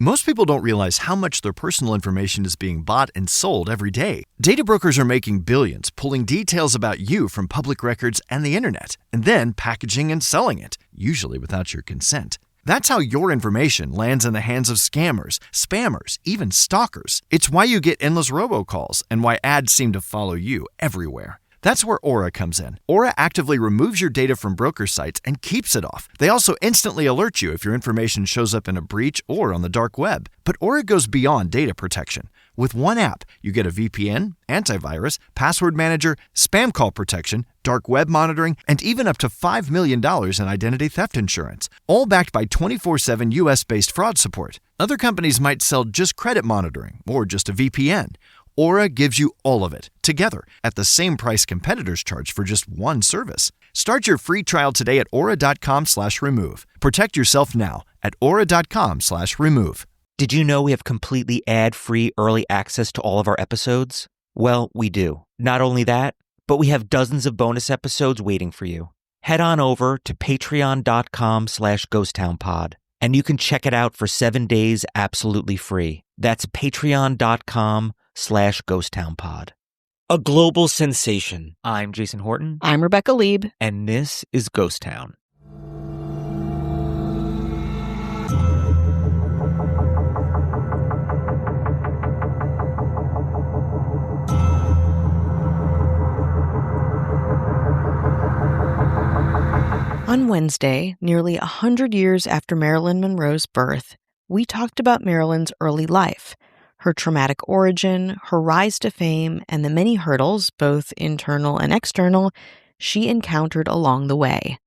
Most people don't realize how much their personal information is being bought and sold every day. Data brokers are making billions, pulling details about you from public records and the internet, and then packaging and selling it, usually without your consent. That's how your information lands in the hands of scammers, spammers, even stalkers. It's why you get endless robocalls and why ads seem to follow you everywhere. That's where Aura comes in. Aura actively removes your data from broker sites and keeps it off. They also instantly alert you if your information shows up in a breach or on the dark web. But Aura goes beyond data protection. With one app, you get a VPN, antivirus, password manager, spam call protection, dark web monitoring, and even up to $5 million in identity theft insurance, all backed by 24/7 US-based fraud support. Other companies might sell just credit monitoring or just a VPN. Aura gives you all of it, together, at the same price competitors charge for just one service. Start your free trial today at aura.com/remove. Protect yourself now at aura.com/remove. Did you know we have completely ad-free early access to all of our episodes? Well, we do. Not only that, but we have dozens of bonus episodes waiting for you. Head on over to patreon.com/ghosttownpod, and you can check it out for 7 days absolutely free. That's patreon.com/ghosttownpod. A global sensation. I'm Jason Horton. I'm Rebecca Lieb. And this is Ghost Town. On Wednesday, nearly 100 years after Marilyn Monroe's birth, we talked about Marilyn's early life, her traumatic origin, her rise to fame, and the many hurdles, both internal and external, she encountered along the way.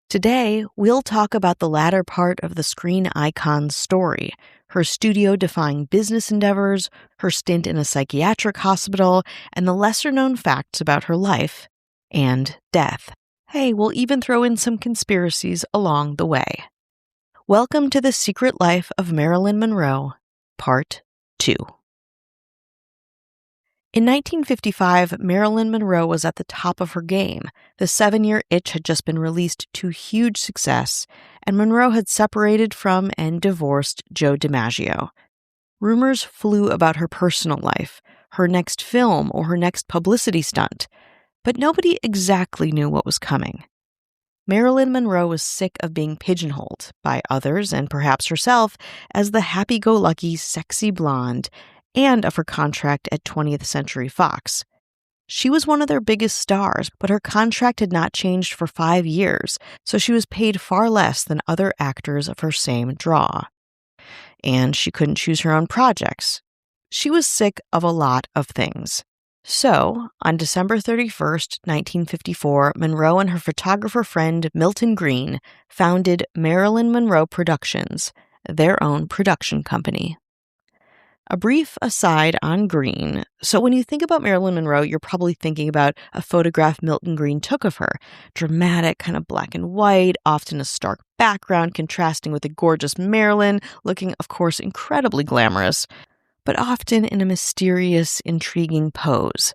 Today, we'll talk about the latter part of the screen icon's story, her studio-defying business endeavors, her stint in a psychiatric hospital, and the lesser-known facts about her life and death. Hey, we'll even throw in some conspiracies along the way. Welcome to The Secret Life of Marilyn Monroe, Part 2. In 1955, Marilyn Monroe was at the top of her game. The 7-year itch had just been released to huge success, and Monroe had separated from and divorced Joe DiMaggio. Rumors flew about her personal life, her next film, or her next publicity stunt, but nobody exactly knew what was coming. Marilyn Monroe was sick of being pigeonholed by others, and perhaps herself, as the happy-go-lucky, sexy blonde, and of her contract at 20th Century Fox. She was one of their biggest stars, but her contract had not changed for 5 years, so she was paid far less than other actors of her same draw. And she couldn't choose her own projects. She was sick of a lot of things. So, on December 31st, 1954, Monroe and her photographer friend Milton Green founded Marilyn Monroe Productions, their own production company. A brief aside on Green. So when you think about Marilyn Monroe, you're probably thinking about a photograph Milton Green took of her. Dramatic, kind of black and white, often a stark background contrasting with the gorgeous Marilyn, looking, of course, incredibly glamorous, but often in a mysterious, intriguing pose.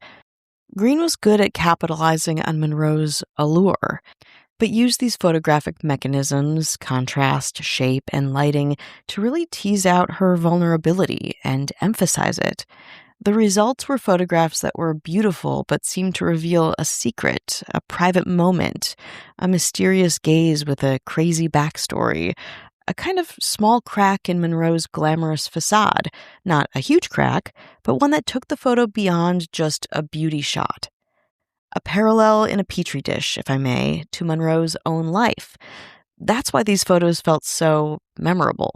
Green was good at capitalizing on Monroe's allure, but used these photographic mechanisms, contrast, shape, and lighting to really tease out her vulnerability and emphasize it. The results were photographs that were beautiful but seemed to reveal a secret, a private moment, a mysterious gaze with a crazy backstory, a kind of small crack in Monroe's glamorous facade. Not a huge crack, but one that took the photo beyond just a beauty shot. A parallel in a petri dish, if I may, to Monroe's own life. That's why these photos felt so memorable.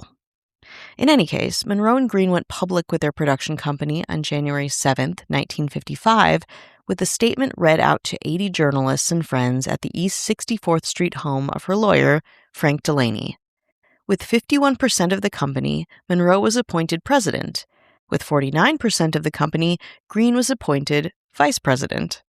In any case, Monroe and Green went public with their production company on January 7th, 1955, with a statement read out to 80 journalists and friends at the East 64th Street home of her lawyer, Frank Delaney. With 51% of the company, Monroe was appointed president. With 49% of the company, Green was appointed vice president.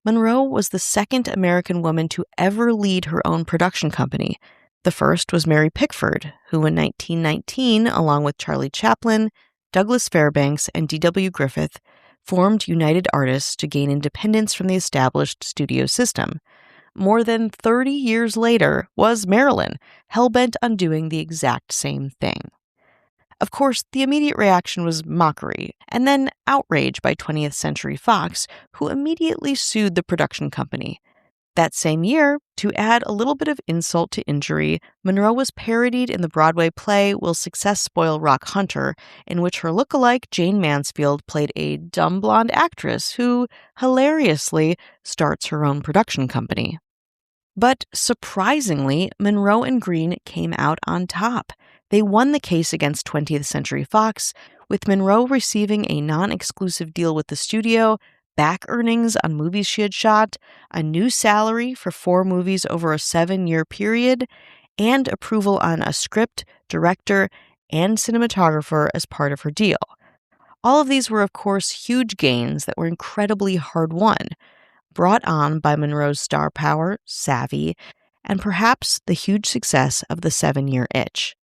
Monroe was the second American woman to ever lead her own production company. The first was Mary Pickford, who in 1919, along with Charlie Chaplin, Douglas Fairbanks, and D.W. Griffith, formed United Artists to gain independence from the established studio system. More than 30 years later was Marilyn, hell-bent on doing the exact same thing. Of course, the immediate reaction was mockery, and then outrage by 20th Century Fox, who immediately sued the production company. That same year, to add a little bit of insult to injury, Monroe was parodied in the Broadway play Will Success Spoil Rock Hunter, in which her lookalike Jane Mansfield played a dumb blonde actress who, hilariously, starts her own production company. But surprisingly, Monroe and Green came out on top. They won the case against 20th Century Fox, with Monroe receiving a non-exclusive deal with the studio, back earnings on movies she had shot, a new salary for 4 movies over a 7-year period, and approval on a script, director, and cinematographer as part of her deal. All of these were, of course, huge gains that were incredibly hard-won, brought on by Monroe's star power, savvy, and perhaps the huge success of The 7-Year Itch.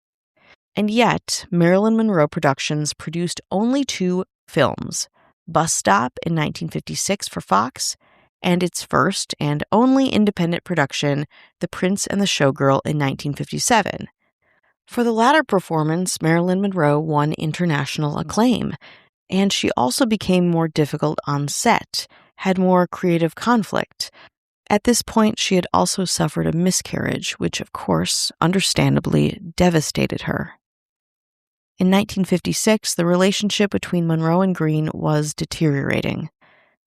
And yet, Marilyn Monroe Productions produced only 2 films, Bus Stop in 1956 for Fox, and its first and only independent production, The Prince and the Showgirl in 1957. For the latter performance, Marilyn Monroe won international acclaim, and she also became more difficult on set, had more creative conflict. At this point, she had also suffered a miscarriage, which, of course, understandably devastated her. In 1956, the relationship between Monroe and Green was deteriorating.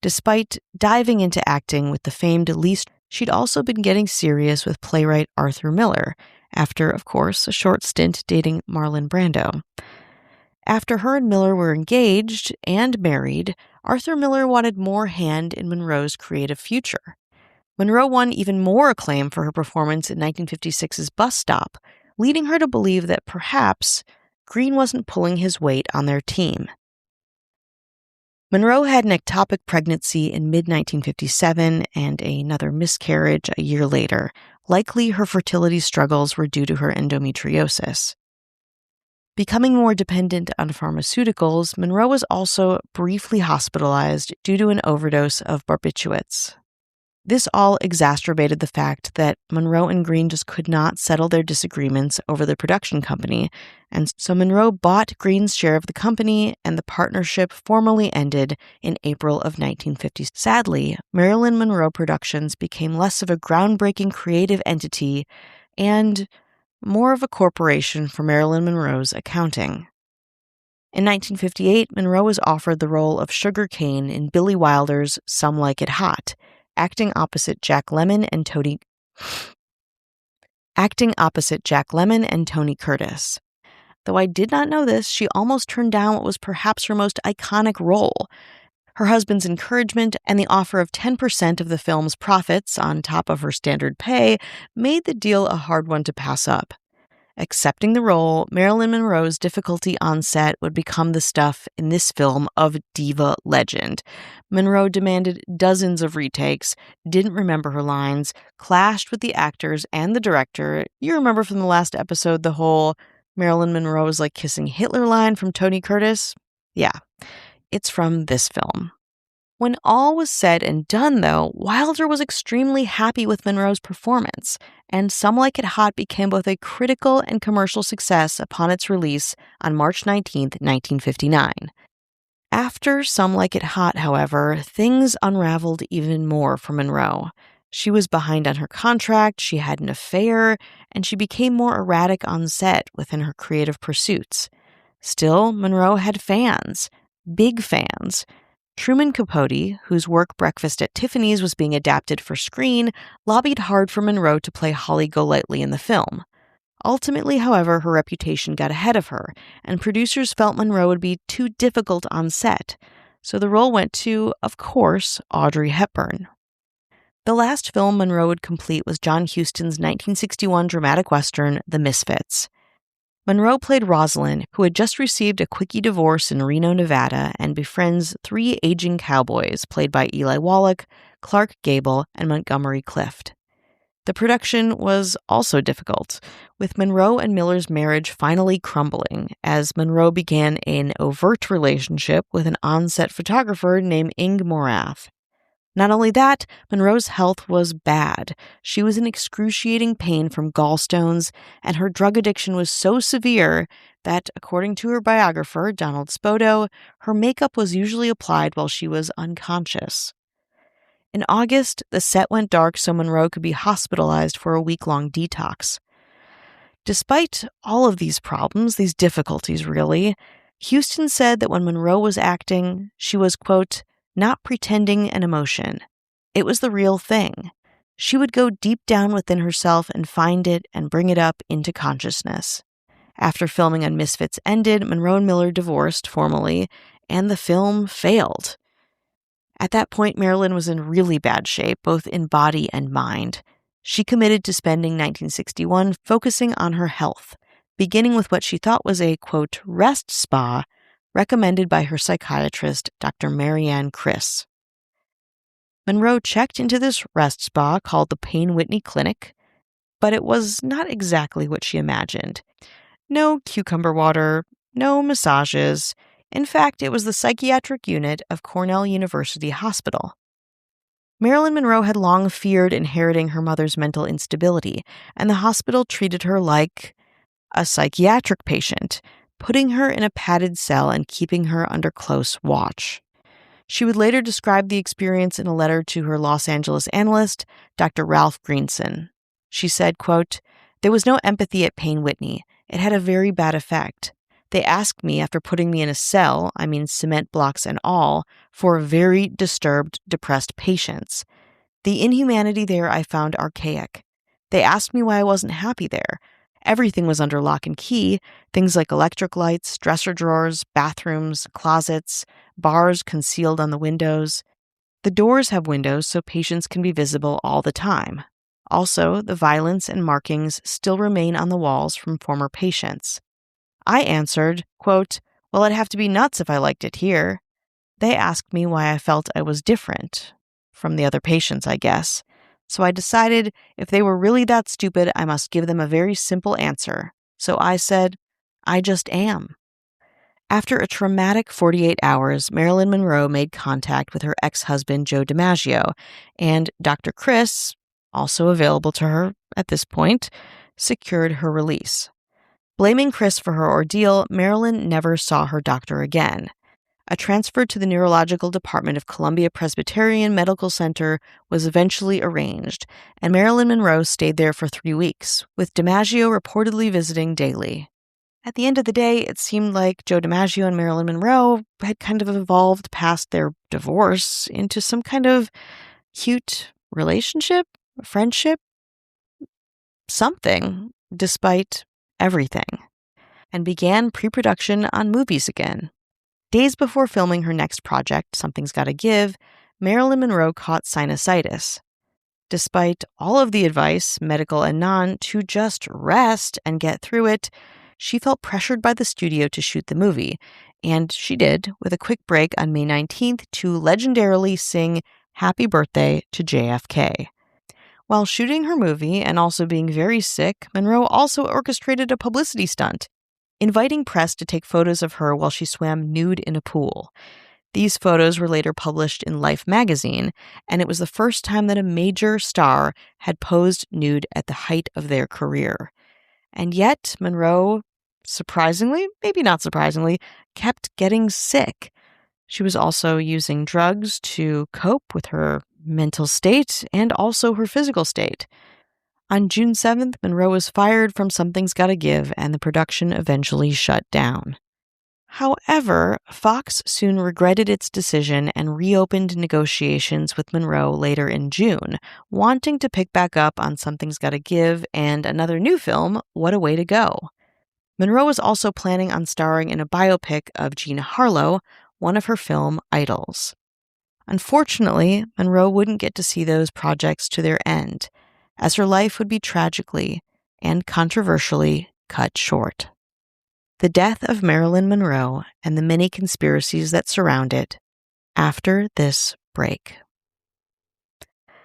Despite diving into acting with the famed Lee, she'd also been getting serious with playwright Arthur Miller, after, of course, a short stint dating Marlon Brando. After her and Miller were engaged and married, Arthur Miller wanted more hand in Monroe's creative future. Monroe won even more acclaim for her performance in 1956's Bus Stop, leading her to believe that perhaps Green wasn't pulling his weight on their team. Monroe had an ectopic pregnancy in mid-1957 and another miscarriage a year later. Likely her fertility struggles were due to her endometriosis. Becoming more dependent on pharmaceuticals, Monroe was also briefly hospitalized due to an overdose of barbiturates. This all exacerbated the fact that Monroe and Green just could not settle their disagreements over the production company, and so Monroe bought Green's share of the company, and the partnership formally ended in April of 1950. Sadly, Marilyn Monroe Productions became less of a groundbreaking creative entity and more of a corporation for Marilyn Monroe's accounting. In 1958, Monroe was offered the role of Sugar Cane in Billy Wilder's Some Like It Hot, acting opposite Jack Lemmon and Tony Curtis. Though I did not know this, she almost turned down what was perhaps her most iconic role. Her husband's encouragement and the offer of 10% of the film's profits on top of her standard pay made the deal a hard one to pass up. Accepting the role, Marilyn Monroe's difficulty on set would become the stuff in this film of diva legend. Monroe demanded dozens of retakes, didn't remember her lines, clashed with the actors and the director. You remember from the last episode the whole Marilyn Monroe is like kissing Hitler line from Tony Curtis? Yeah, it's from this film. When all was said and done, though, Wilder was extremely happy with Monroe's performance, and Some Like It Hot became both a critical and commercial success upon its release on March 19, 1959. After Some Like It Hot, however, things unraveled even more for Monroe. She was behind on her contract, she had an affair, and she became more erratic on set within her creative pursuits. Still, Monroe had fans, big fans. Truman Capote, whose work Breakfast at Tiffany's was being adapted for screen, lobbied hard for Monroe to play Holly Golightly in the film. Ultimately, however, her reputation got ahead of her, and producers felt Monroe would be too difficult on set, so the role went to, of course, Audrey Hepburn. The last film Monroe would complete was John Huston's 1961 dramatic western, The Misfits. Monroe played Rosalind, who had just received a quickie divorce in Reno, Nevada, and befriends 3 aging cowboys played by Eli Wallach, Clark Gable, and Montgomery Clift. The production was also difficult, with Monroe and Miller's marriage finally crumbling as Monroe began an overt relationship with an on-set photographer named Ing Morath. Not only that, Monroe's health was bad. She was in excruciating pain from gallstones, and her drug addiction was so severe that, according to her biographer, Donald Spoto, her makeup was usually applied while she was unconscious. In August, the set went dark so Monroe could be hospitalized for a week-long detox. Despite all of these problems, these difficulties really, Houston said that when Monroe was acting, she was, quote, not pretending an emotion. It was the real thing. She would go deep down within herself and find it and bring it up into consciousness. After filming on Misfits ended, Monroe and Miller divorced formally, and the film failed. At that point, Marilyn was in really bad shape, both in body and mind. She committed to spending 1961 focusing on her health, beginning with what she thought was a, quote, rest spa recommended by her psychiatrist, Dr. Marianne Criss. Monroe checked into this rest spa called the Payne Whitney Clinic, but it was not exactly what she imagined. No cucumber water, no massages. In fact, it was the psychiatric unit of Cornell University Hospital. Marilyn Monroe had long feared inheriting her mother's mental instability, and the hospital treated her like a psychiatric patient, putting her in a padded cell and keeping her under close watch. She would later describe the experience in a letter to her Los Angeles analyst, Dr. Ralph Greenson. She said, quote, there was no empathy at Payne Whitney. It had a very bad effect. They asked me after putting me in a cell, I mean cement blocks and all, for very disturbed, depressed patients. The inhumanity there I found archaic. They asked me why I wasn't happy there. Everything was under lock and key, things like electric lights, dresser drawers, bathrooms, closets, bars concealed on the windows. The doors have windows so patients can be visible all the time. Also, the violence and markings still remain on the walls from former patients. I answered, quote, well, I'd have to be nuts if I liked it here. They asked me why I felt I was different from the other patients, I guess. So I decided if they were really that stupid, I must give them a very simple answer. So I said, I just am. After a traumatic 48 hours, Marilyn Monroe made contact with her ex-husband, Joe DiMaggio, and Dr. Criss, also available to her at this point, secured her release. Blaming Criss for her ordeal, Marilyn never saw her doctor again. A transfer to the neurological department of Columbia Presbyterian Medical Center was eventually arranged, and Marilyn Monroe stayed there for 3 weeks, with DiMaggio reportedly visiting daily. At the end of the day, it seemed like Joe DiMaggio and Marilyn Monroe had kind of evolved past their divorce into some kind of cute relationship, friendship, something, despite everything, and began pre-production on movies again. Days before filming her next project, Something's Gotta Give, Marilyn Monroe caught sinusitis. Despite all of the advice, medical and non, to just rest and get through it, she felt pressured by the studio to shoot the movie, and she did, with a quick break on May 19th to legendarily sing Happy Birthday to JFK. While shooting her movie and also being very sick, Monroe also orchestrated a publicity stunt, inviting press to take photos of her while she swam nude in a pool. These photos were later published in Life magazine, and it was the first time that a major star had posed nude at the height of their career. And yet, Monroe, surprisingly, maybe not surprisingly, kept getting sick. She was also using drugs to cope with her mental state and also her physical state. On June 7th, Monroe was fired from Something's Gotta Give, and the production eventually shut down. However, Fox soon regretted its decision and reopened negotiations with Monroe later in June, wanting to pick back up on Something's Gotta Give and another new film, What a Way to Go. Monroe was also planning on starring in a biopic of Jean Harlow, one of her film idols. Unfortunately, Monroe wouldn't get to see those projects to their end, as her life would be tragically and controversially cut short. The death of Marilyn Monroe and the many conspiracies that surround it after this break.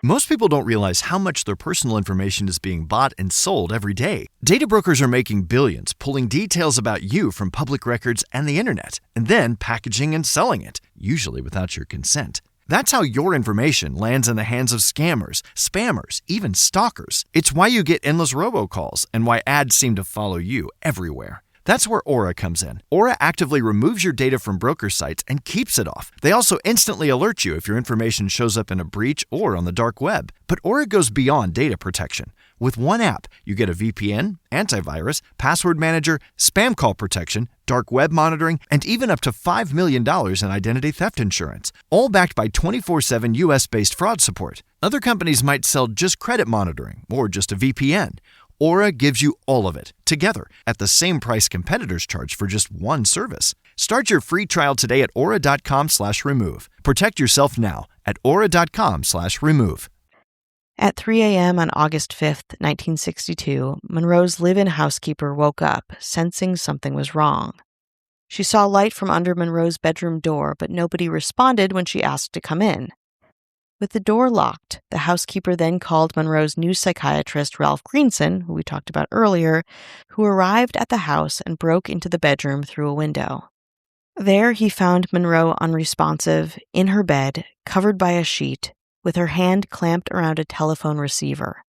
Most people don't realize how much their personal information is being bought and sold every day. Data brokers are making billions pulling details about you from public records and the internet, and then packaging and selling it, usually without your consent. That's how your information lands in the hands of scammers, spammers, even stalkers. It's why you get endless robocalls and why ads seem to follow you everywhere. That's where Aura comes in. Aura actively removes your data from broker sites and keeps it off. They also instantly alert you if your information shows up in a breach or on the dark web. But Aura goes beyond data protection. With one app, you get a VPN, antivirus, password manager, spam call protection, dark web monitoring, and even up to $5 million in identity theft insurance, all backed by 24/7 US-based fraud support. Other companies might sell just credit monitoring or just a VPN. Aura gives you all of it, together, at the same price competitors charge for just one service. Start your free trial today at aura.com/remove. Protect yourself now at aura.com/remove. At 3 a.m. on August 5th, 1962, Monroe's live-in housekeeper woke up, sensing something was wrong. She saw light from under Monroe's bedroom door, but nobody responded when she asked to come in. With the door locked, the housekeeper then called Monroe's new psychiatrist, Ralph Greenson, who we talked about earlier, who arrived at the house and broke into the bedroom through a window. There, he found Monroe unresponsive, in her bed, covered by a sheet, with her hand clamped around a telephone receiver.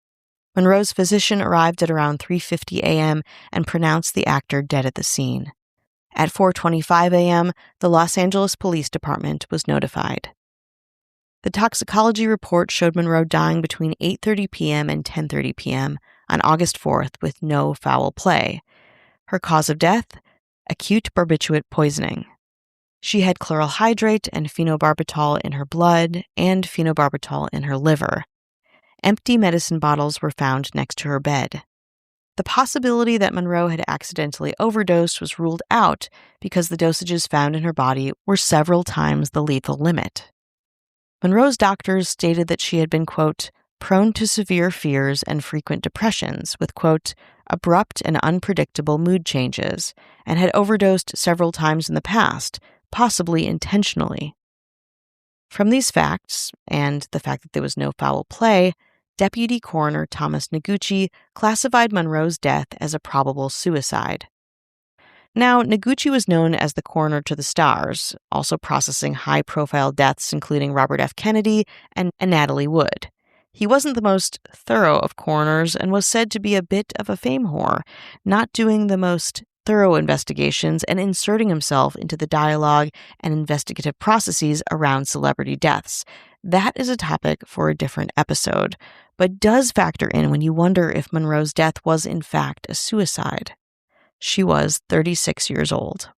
Monroe's physician arrived at around 3:50 a.m. and pronounced the actor dead at the scene. At 4:25 a.m., the Los Angeles Police Department was notified. The toxicology report showed Monroe dying between 8:30 p.m. and 10:30 p.m. on August 4th with no foul play. Her cause of death? Acute barbiturate poisoning. She had chloral hydrate and phenobarbital in her blood and phenobarbital in her liver. Empty medicine bottles were found next to her bed. The possibility that Monroe had accidentally overdosed was ruled out because the dosages found in her body were several times the lethal limit. Monroe's doctors stated that she had been, quote, prone to severe fears and frequent depressions with, quote, abrupt and unpredictable mood changes, and had overdosed several times in the past, possibly intentionally. From these facts, and the fact that there was no foul play, Deputy Coroner Thomas Noguchi classified Monroe's death as a probable suicide. Now, Noguchi was known as the coroner to the stars, also processing high-profile deaths including Robert F. Kennedy and Natalie Wood. He wasn't the most thorough of coroners and was said to be a bit of a fame whore, not doing the most thorough investigations and inserting himself into the dialogue and investigative processes around celebrity deaths. That is a topic for a different episode, but does factor in when you wonder if Monroe's death was in fact a suicide. She was 36 years old.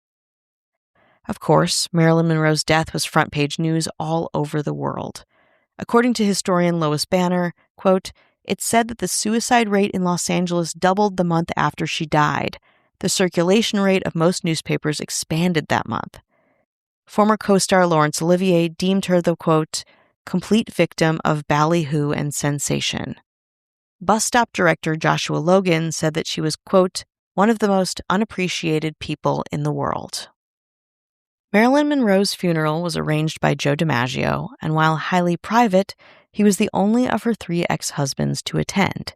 Of course, Marilyn Monroe's death was front-page news all over the world. According to historian Lois Banner, quote, it said that the suicide rate in Los Angeles doubled the month after she died. The circulation rate of most newspapers expanded that month. Former co-star Laurence Olivier deemed her the, quote, complete victim of ballyhoo and sensation. Bus stop director Joshua Logan said that she was, quote, one of the most unappreciated people in the world. Marilyn Monroe's funeral was arranged by Joe DiMaggio, and while highly private, he was the only of her 3 ex-husbands to attend.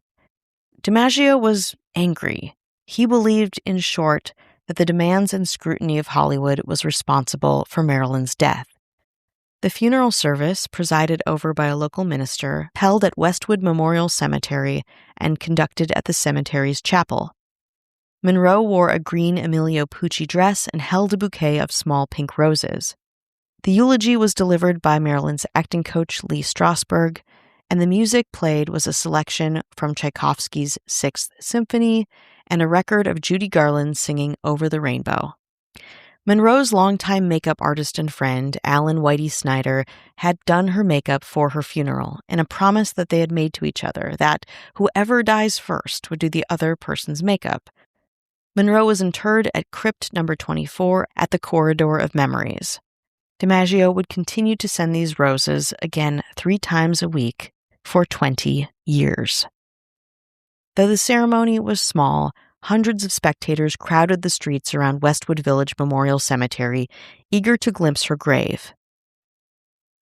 DiMaggio was angry. He believed, in short, that the demands and scrutiny of Hollywood was responsible for Marilyn's death. The funeral service, presided over by a local minister, held at Westwood Memorial Cemetery and conducted at the cemetery's chapel. Monroe wore a green Emilio Pucci dress and held a bouquet of small pink roses. The eulogy was delivered by Marilyn's acting coach Lee Strasberg, and the music played was a selection from Tchaikovsky's Sixth Symphony and a record of Judy Garland singing Over the Rainbow. Monroe's longtime makeup artist and friend, Alan Whitey Snyder, had done her makeup for her funeral in a promise that they had made to each other that whoever dies first would do the other person's makeup. Monroe was interred at crypt number 24 at the Corridor of Memories. DiMaggio would continue to send these roses, again 3 times a week, for 20 years. Though the ceremony was small, hundreds of spectators crowded the streets around Westwood Village Memorial Cemetery, eager to glimpse her grave.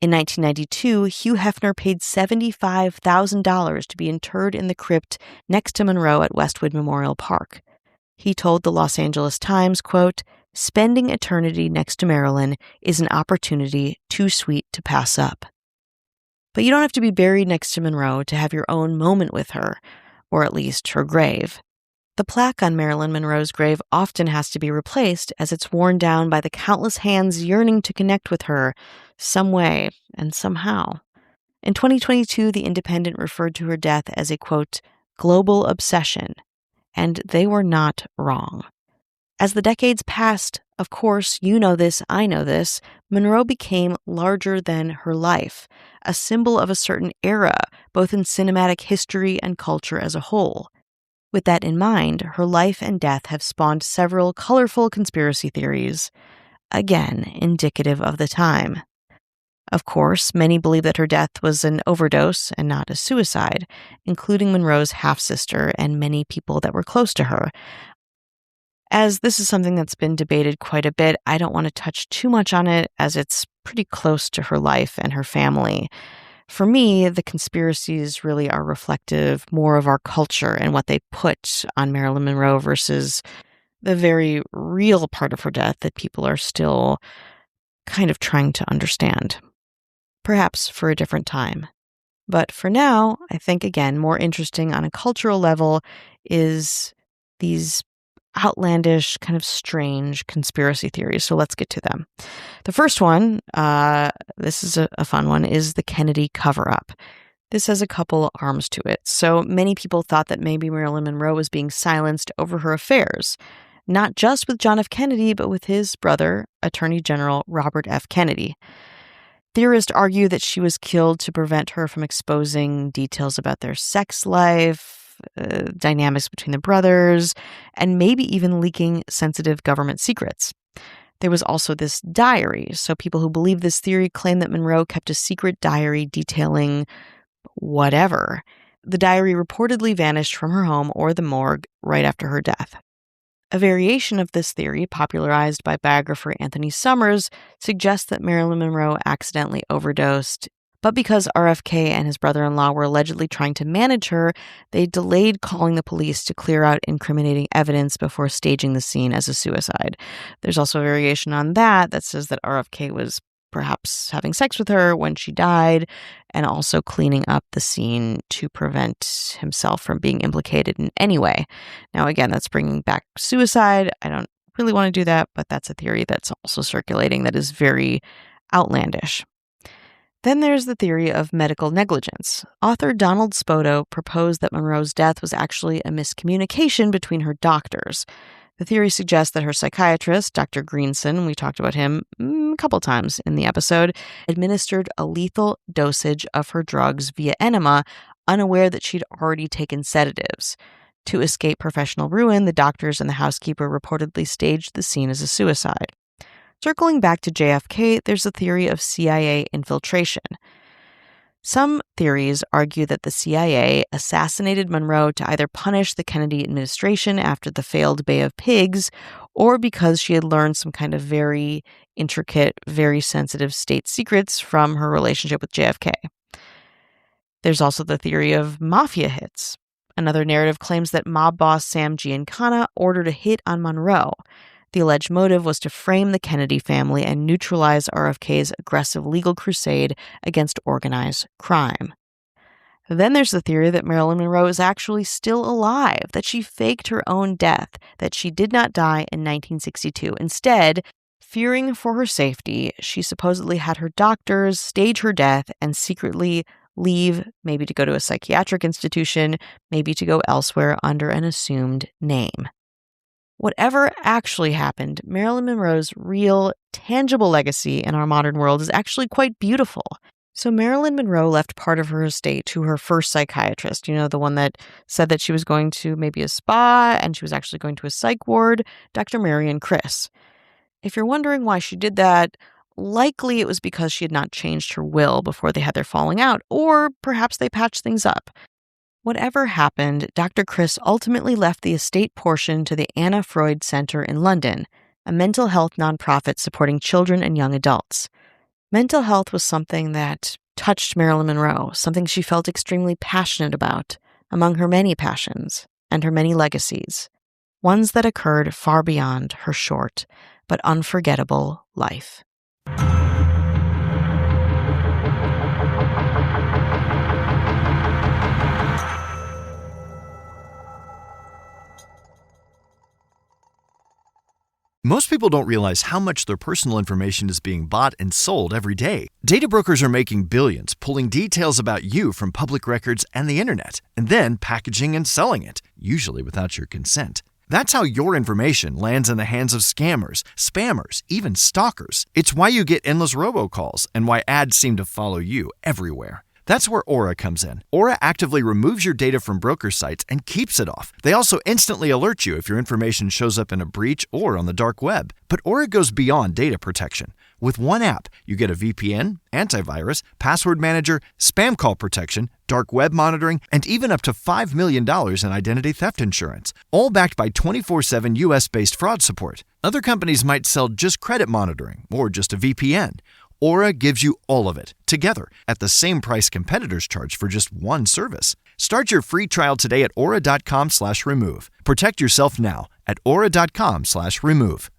In 1992, Hugh Hefner paid $75,000 to be interred in the crypt next to Monroe at Westwood Memorial Park. He told the Los Angeles Times, quote, spending eternity next to Marilyn is an opportunity too sweet to pass up, But you don't have to be buried next to Monroe to have your own moment with her, or at least her grave. The plaque on Marilyn Monroe's grave often has to be replaced as it's worn down by the countless hands yearning to connect with her some way and somehow. In 2022, The Independent referred to her death as a, quote, global obsession, and they were not wrong. As the decades passed, of course, you know this, I know this, Monroe became larger than her life, a symbol of a certain era, both in cinematic history and culture as a whole. With that in mind, her life and death have spawned several colorful conspiracy theories, again, indicative of the time. Of course, many believe that her death was an overdose and not a suicide, including Monroe's half-sister and many people that were close to her. As this is something that's been debated quite a bit, I don't want to touch too much on it as it's pretty close to her life and her family. For me, the conspiracies really are reflective more of our culture and what they put on Marilyn Monroe versus the very real part of her death that people are still kind of trying to understand. Perhaps for a different time. But for now, I think, again, more interesting on a cultural level is these outlandish, kind of strange conspiracy theories. So let's get to them. The first one, this is a fun one, is the Kennedy cover-up. This has a couple arms to it. So many people thought that maybe Marilyn Monroe was being silenced over her affairs, not just with John F. Kennedy, but with his brother, Attorney General Robert F. Kennedy. Theorists argue that she was killed to prevent her from exposing details about their sex life, dynamics between the brothers, and maybe even leaking sensitive government secrets. There was also this diary, so people who believe this theory claim that Monroe kept a secret diary detailing whatever. The diary reportedly vanished from her home or the morgue right after her death. A variation of this theory, popularized by biographer Anthony Summers, suggests that Marilyn Monroe accidentally overdosed, but because RFK and his brother-in-law were allegedly trying to manage her, they delayed calling the police to clear out incriminating evidence before staging the scene as a suicide. There's also a variation on that says that RFK was perhaps having sex with her when she died, and also cleaning up the scene to prevent himself from being implicated in any way. Now, again, that's bringing back suicide. I don't really want to do that, but that's a theory that's also circulating that is very outlandish. Then there's the theory of medical negligence. Author Donald Spoto proposed that Monroe's death was actually a miscommunication between her doctors. The theory suggests that her psychiatrist, Dr. Greenson, we talked about him a couple times in the episode, administered a lethal dosage of her drugs via enema, unaware that she'd already taken sedatives. To escape professional ruin, the doctors and the housekeeper reportedly staged the scene as a suicide. Circling back to JFK, there's a theory of CIA infiltration. Some theories argue that the CIA assassinated Monroe to either punish the Kennedy administration after the failed Bay of Pigs, or because she had learned some kind of very intricate, very sensitive state secrets from her relationship with JFK. There's also the theory of mafia hits. Another narrative claims that mob boss Sam Giancana ordered a hit on Monroe. The alleged motive was to frame the Kennedy family and neutralize RFK's aggressive legal crusade against organized crime. Then there's the theory that Marilyn Monroe is actually still alive, that she faked her own death, that she did not die in 1962. Instead, fearing for her safety, she supposedly had her doctors stage her death and secretly leave, maybe to go to a psychiatric institution, maybe to go elsewhere under an assumed name. Whatever actually happened, Marilyn Monroe's real, tangible legacy in our modern world is actually quite beautiful. So Marilyn Monroe left part of her estate to her first psychiatrist, the one that said that she was going to maybe a spa and she was actually going to a psych ward, Dr. Marion Criss. If you're wondering why she did that, likely it was because she had not changed her will before they had their falling out, or perhaps they patched things up. Whatever happened, Dr. Criss ultimately left the estate portion to the Anna Freud Center in London, a mental health nonprofit supporting children and young adults. Mental health was something that touched Marilyn Monroe, something she felt extremely passionate about, among her many passions and her many legacies, ones that occurred far beyond her short but unforgettable life. Most people don't realize how much their personal information is being bought and sold every day. Data brokers are making billions, pulling details about you from public records and the internet, and then packaging and selling it, usually without your consent. That's how your information lands in the hands of scammers, spammers, even stalkers. It's why you get endless robocalls and why ads seem to follow you everywhere. That's where Aura comes in. Aura actively removes your data from broker sites and keeps it off. They also instantly alert you if your information shows up in a breach or on the dark web. But Aura goes beyond data protection. With one app, you get a VPN, antivirus, password manager, spam call protection, dark web monitoring, and even up to $5 million in identity theft insurance, all backed by 24/7 US-based fraud support. Other companies might sell just credit monitoring or just a VPN. Aura gives you all of it, together, at the same price competitors charge for just one service. Start your free trial today at aura.com/remove. Protect yourself now at aura.com/remove.